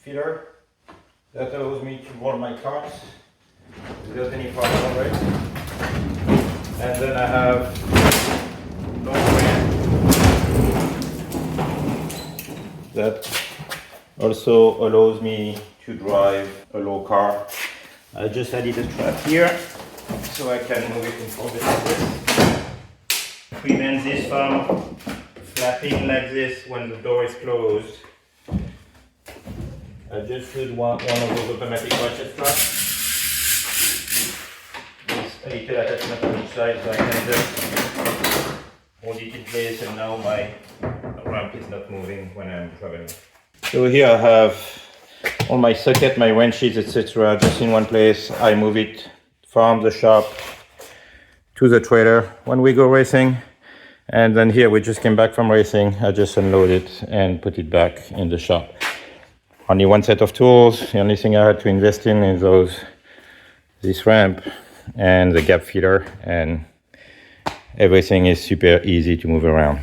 feeder that allows me to roll my carts without any problem already. And then I have long ramp that also allows me to drive a low car. I just added a trap here so I can move it in front like this. Prevent this from flapping like this when the door is closed. I just did one of those automatic ratchet straps. With a little attachment on each side so I can just hold it in place, and now my ramp is not moving when I'm traveling. So here I have all my socket, my wrenches, etc. just in one place. I move it from the shop to the trailer when we go racing. And then here we just came back from racing. I just unload it and put it back in the shop. Only one set of tools. The only thing I had to invest in is this ramp and the gap feeder, and everything is super easy to move around.